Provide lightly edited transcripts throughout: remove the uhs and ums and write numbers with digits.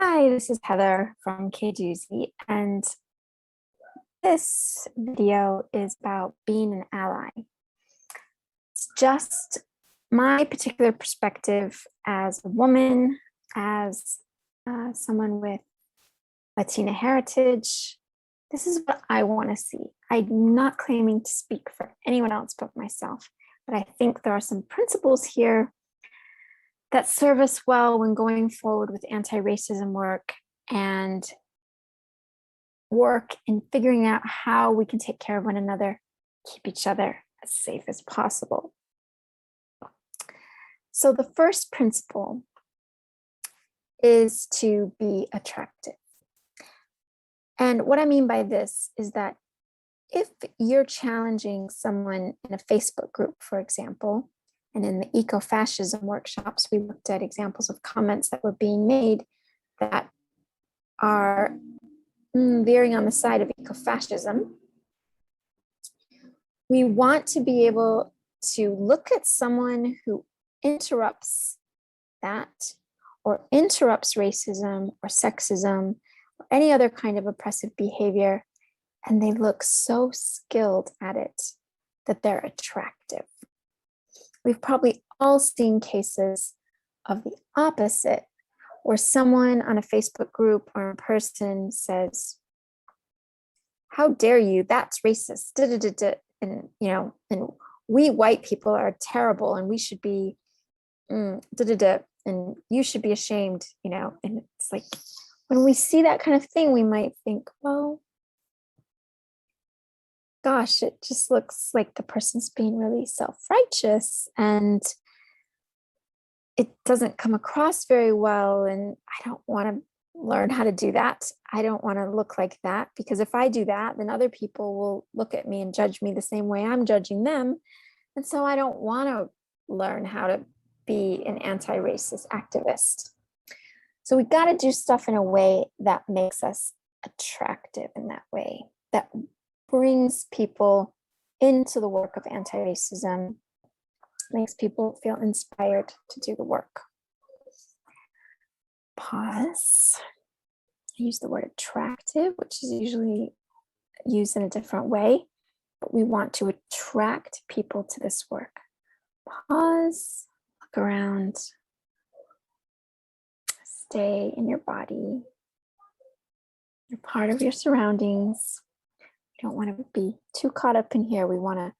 Hi, this is Heather from KJZ, and this video is about being an ally. It's just my particular perspective as a woman, as someone with Latina heritage. This is what I want to see. I'm not claiming to speak for anyone else but myself, but I think there are some principles here that serve us well when going forward with anti-racism work and work in figuring out how we can take care of one another, keep each other as safe as possible. So the first principle is to be attractive. And what I mean by this is that if you're challenging someone in a Facebook group, for example, and in the eco-fascism workshops, we looked at examples of comments that were being made that are veering on the side of eco-fascism. We want to be able to look at someone who interrupts that or interrupts racism or sexism or any other kind of oppressive behavior, and they look so skilled at it that they're attractive. We've probably all seen cases of the opposite, where someone on a Facebook group or in person says, "How dare you? That's racist." And and we white people are terrible, and we should be and you should be ashamed. And it's like when we see that kind of thing, we might think, well, gosh, it just looks like the person's being really self-righteous and it doesn't come across very well. And I don't want to learn how to do that. I don't want to look like that, because if I do that, then other people will look at me and judge me the same way I'm judging them. And so I don't want to learn how to be an anti-racist activist. So we got to do stuff in a way that makes us attractive, in that way, that brings people into the work of anti-racism, makes people feel inspired to do the work. Pause. I use the word attractive, which is usually used in a different way, but we want to attract people to this work. Pause, look around, stay in your body. You're part of your surroundings. We don't want to be too caught up in here. We want to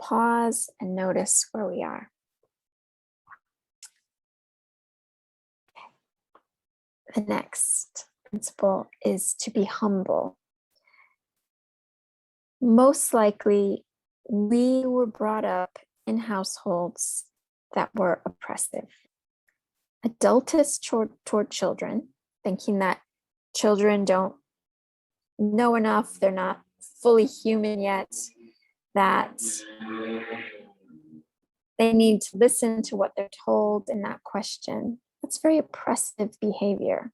pause and notice where we are. The next principle is to be humble. Most likely, we were brought up in households that were oppressive. Adultists toward children, thinking that children don't know enough, they're not fully human yet, that they need to listen to what they're told and not question. That's very oppressive behavior.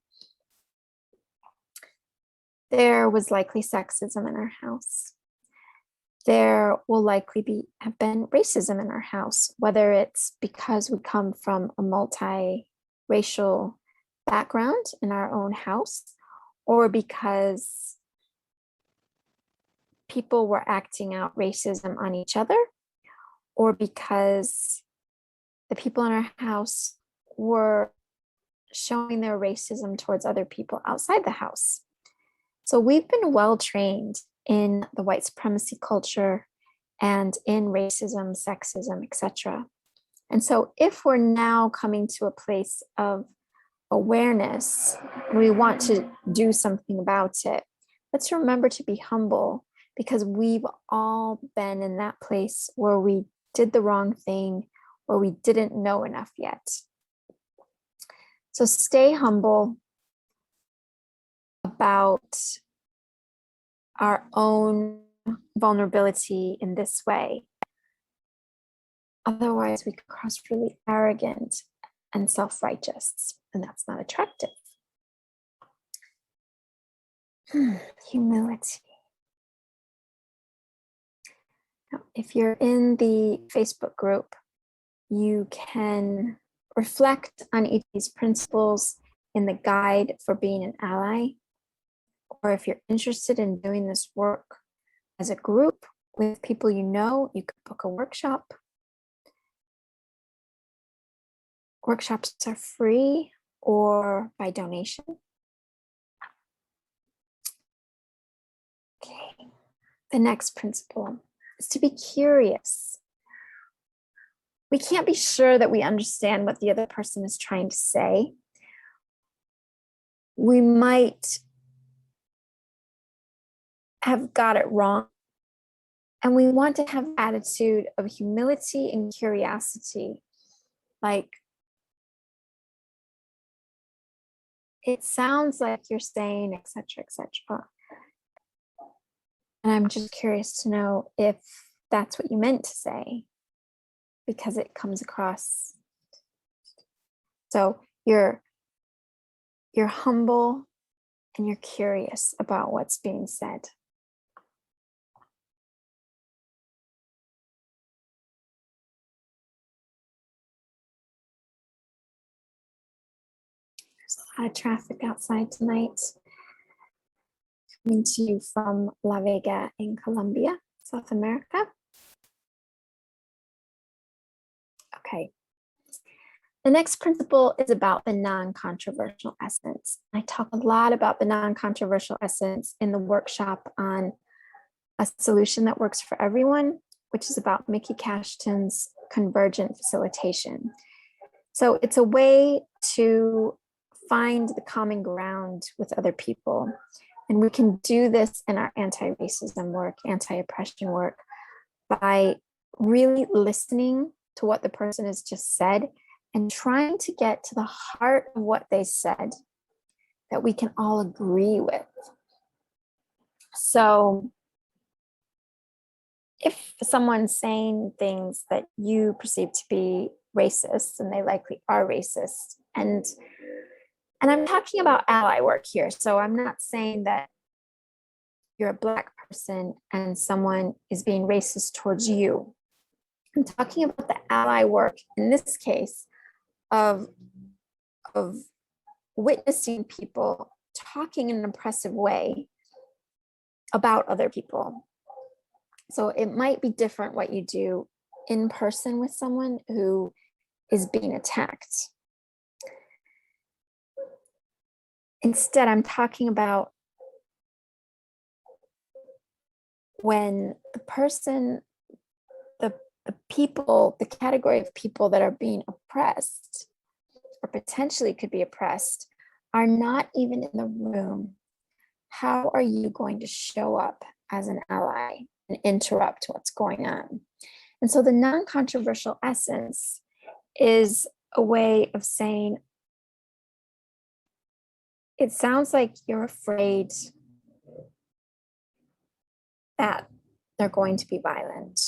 There was likely sexism in our house. There will likely have been racism in our house, whether it's because we come from a multiracial background in our own house, or because people were acting out racism on each other, or because the people in our house were showing their racism towards other people outside the house. So we've been well trained in the white supremacy culture and in racism, sexism, etc. And so if we're now coming to a place of awareness, we want to do something about it, let's remember to be humble, because we've all been in that place where we did the wrong thing, or we didn't know enough yet. So stay humble about our own vulnerability in this way. Otherwise, we could cross really arrogant and self-righteous, and that's not attractive. Humility. Now, if you're in the Facebook group, you can reflect on each of these principles in the guide for being an ally, or if you're interested in doing this work as a group with people you know, you could book a workshop. Workshops are free or by donation. Okay, the next principle is to be curious. We can't be sure that we understand what the other person is trying to say. We might have got it wrong. And we want to have an attitude of humility and curiosity. Like, it sounds like you're saying, etc., etc. And I'm just curious to know if that's what you meant to say, because it comes across. So you're humble and you're curious about what's being said. There's a lot of traffic outside tonight. Coming to you from La Vega in Colombia, South America. Okay. The next principle is about the non-controversial essence. I talk a lot about the non-controversial essence in the workshop on a solution that works for everyone, which is about Mickey Cashton's convergent facilitation. So it's a way to find the common ground with other people. And we can do this in our anti-racism work, anti-oppression work, by really listening to what the person has just said and trying to get to the heart of what they said that we can all agree with. So if someone's saying things that you perceive to be racist, and they likely are racist, and I'm talking about ally work here, so I'm not saying that you're a Black person and someone is being racist towards you. I'm talking about the ally work in this case of witnessing people talking in an oppressive way about other people. So it might be different what you do in person with someone who is being attacked. Instead, I'm talking about when the person, the people, the category of people that are being oppressed or potentially could be oppressed are not even in the room. How are you going to show up as an ally and interrupt what's going on? And so the non-controversial essence is a way of saying, it sounds like you're afraid that they're going to be violent.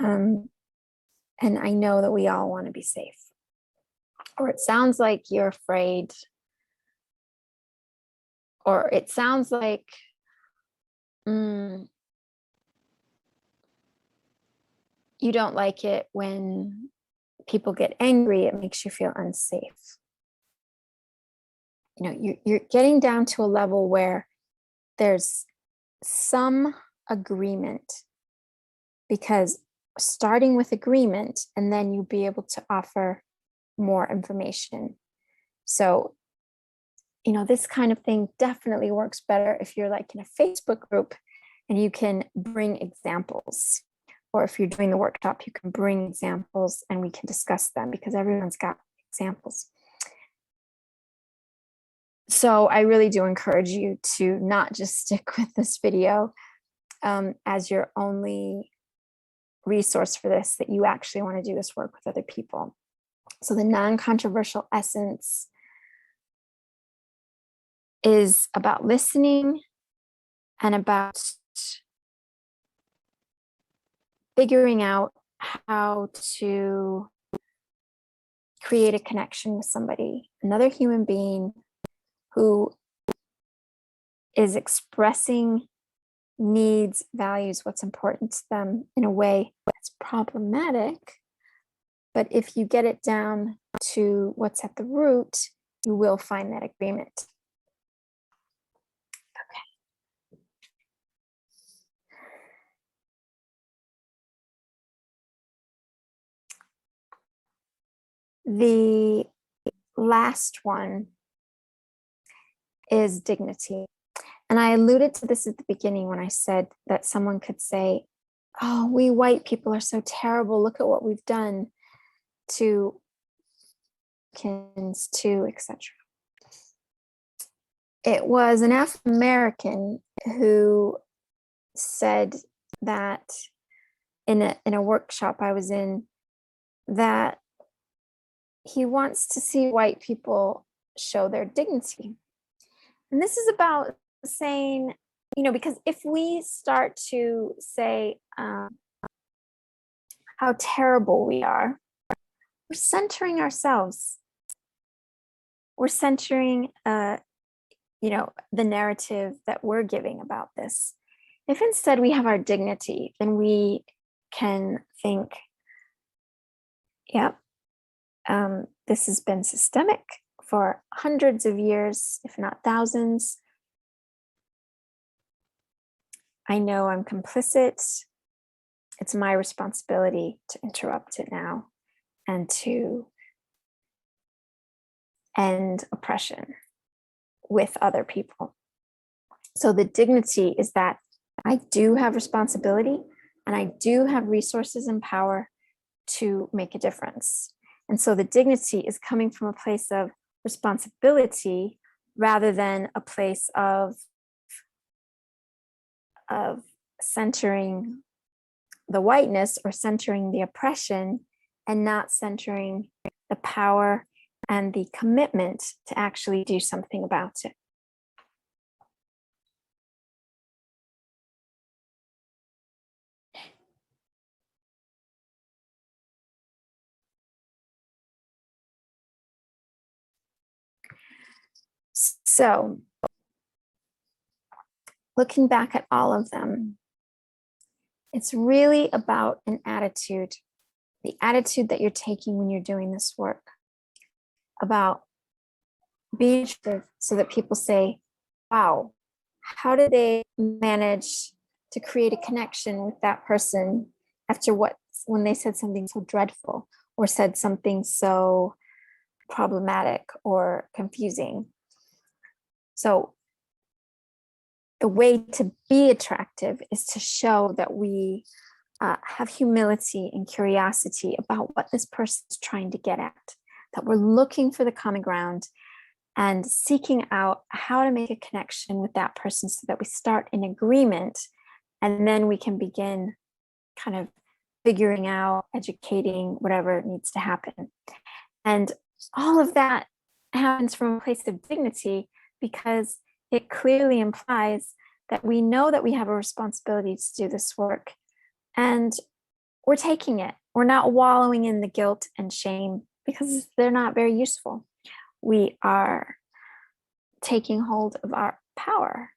And I know that we all want to be safe. Or it sounds like you're afraid, or it sounds like you don't like it when people get angry. It makes you feel unsafe. You know, you're getting down to a level where there's some agreement, because starting with agreement, and then you'll be able to offer more information. So, you know, this kind of thing definitely works better if you're like in a Facebook group and you can bring examples. Or if you're doing the workshop, you can bring examples and we can discuss them, because everyone's got examples. So I really do encourage you to not just stick with this video as your only resource for this, that you actually want to do this work with other people. So the non-controversial essence is about listening and about figuring out how to create a connection with somebody, another human being who is expressing needs, values, what's important to them in a way that's problematic. But if you get it down to what's at the root, you will find that agreement. The last one is dignity. And I alluded to this at the beginning when I said that someone could say, oh, we white people are so terrible. Look at what we've done to kids, to etc. It was an African American who said that in a workshop I was in, that he wants to see white people show their dignity. And this is about saying, because if we start to say how terrible we are, we're centering ourselves. We're centering, the narrative that we're giving about this. If instead we have our dignity, then we can think, yep, this has been systemic for hundreds of years, if not thousands. I know I'm complicit. It's my responsibility to interrupt it now and to end oppression with other people. So the dignity is that I do have responsibility and I do have resources and power to make a difference. And so the dignity is coming from a place of responsibility rather than a place of centering the whiteness or centering the oppression and not centering the power and the commitment to actually do something about it. So, looking back at all of them, it's really about an attitude, the attitude that you're taking when you're doing this work, about being interested so that people say, wow, how did they manage to create a connection with that person after when they said something so dreadful or said something so problematic or confusing? So the way to be attractive is to show that we have humility and curiosity about what this person is trying to get at, that we're looking for the common ground and seeking out how to make a connection with that person so that we start in agreement, and then we can begin kind of figuring out, educating, whatever needs to happen. And all of that happens from a place of dignity because it clearly implies that we know that we have a responsibility to do this work and we're taking it. We're not wallowing in the guilt and shame because they're not very useful. We are taking hold of our power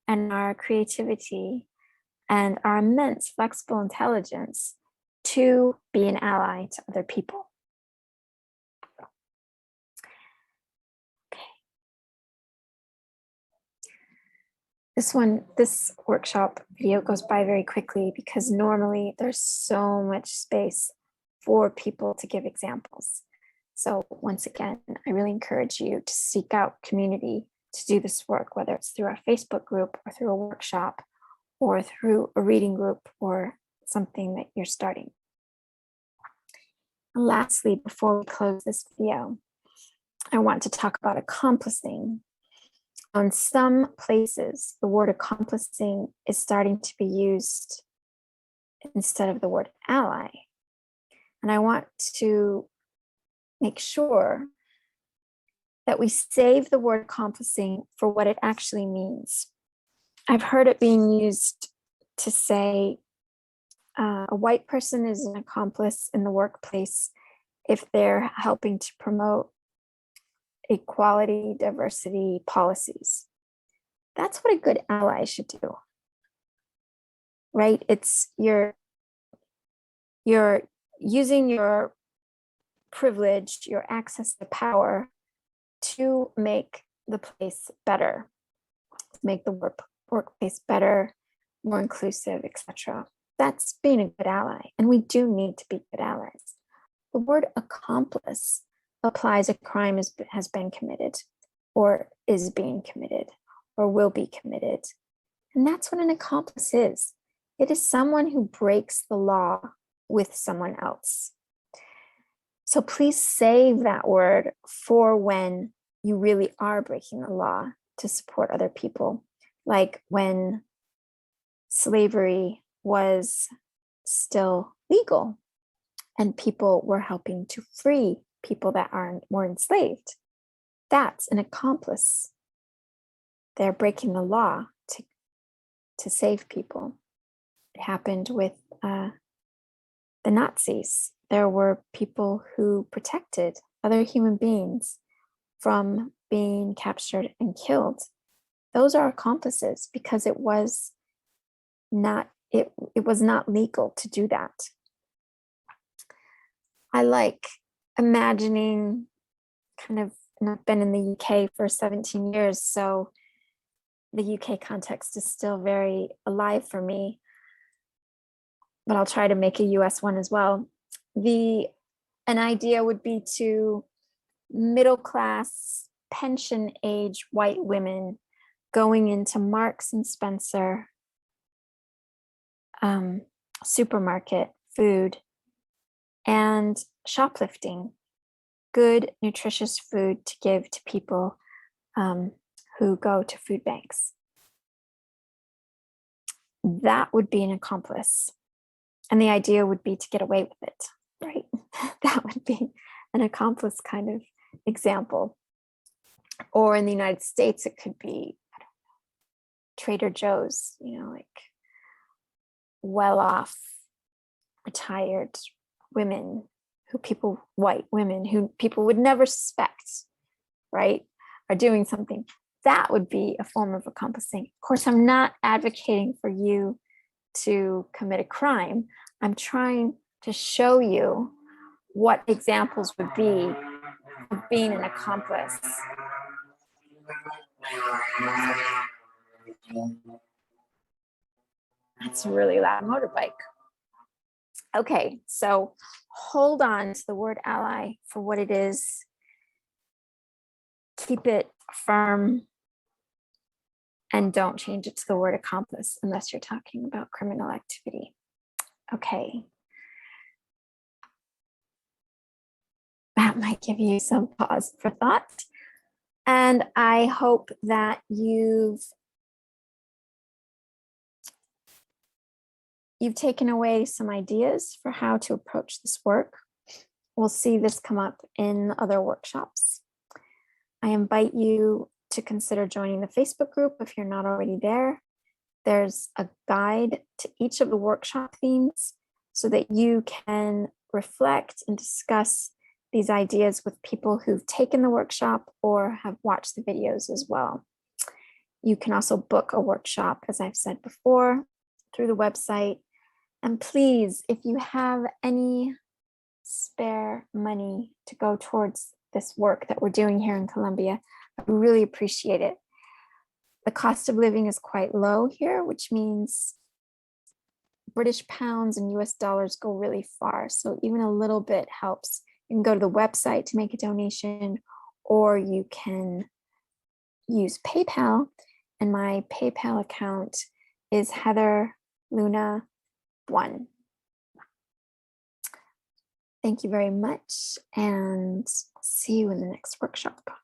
and our creativity and our immense flexible intelligence to be an ally to other people. This workshop video goes by very quickly because normally there's so much space for people to give examples. So once again, I really encourage you to seek out community to do this work, whether it's through our Facebook group or through a workshop or through a reading group or something that you're starting. And lastly, before we close this video, I want to talk about accomplishing. In some places, the word accomplishing is starting to be used instead of the word ally. And I want to make sure that we save the word accomplishing for what it actually means. I've heard it being used to say a white person is an accomplice in the workplace if they're helping to promote equality, diversity policies. That's what a good ally should do, right? It's you're using your privilege, your access to power to make the place better, make the workplace better, more inclusive, etc. That's being a good ally, and we do need to be good allies. The word accomplice applies a crime has been committed, or is being committed, or will be committed. And that's what an accomplice is. It is someone who breaks the law with someone else. So please save that word for when you really are breaking the law to support other people, like when slavery was still legal and people were helping to free people that were enslaved. That's an accomplice. They're breaking the law to save people. It happened with the Nazis. There were people who protected other human beings from being captured and killed. Those are accomplices because it was not legal to do that. I like imagining and I've been in the UK for 17 years, so the UK context is still very alive for me, but I'll try to make a US one as well. An idea would be to middle class, pension age white women going into Marks and Spencer, supermarket, food, and shoplifting good, nutritious food to give to people who go to food banks. That would be an accomplice. And the idea would be to get away with it, right? That would be an accomplice kind of example. Or in the United States, it could be, I don't know, Trader Joe's, like well-off, retired women white women who people would never suspect, right, are doing something. That would be a form of accomplishing. Of course, I'm not advocating for you to commit a crime. I'm trying to show you what examples would be of being an accomplice. That's a really loud motorbike. Okay, so hold on to the word ally for what it is. Keep it firm and don't change it to the word accomplice unless you're talking about criminal activity. Okay. That might give you some pause for thought. And I hope that you've taken away some ideas for how to approach this work. We'll see this come up in other workshops. I invite you to consider joining the Facebook group if you're not already there. There's a guide to each of the workshop themes so that you can reflect and discuss these ideas with people who've taken the workshop or have watched the videos as well. You can also book a workshop, as I've said before, through the website. And please, if you have any spare money to go towards this work that we're doing here in Colombia, I really appreciate it. The cost of living is quite low here, which means British pounds and US dollars go really far. So even a little bit helps. You can go to the website to make a donation, or you can use PayPal. And my PayPal account is HeatherLuna1. Thank you very much, and see you in the next workshop.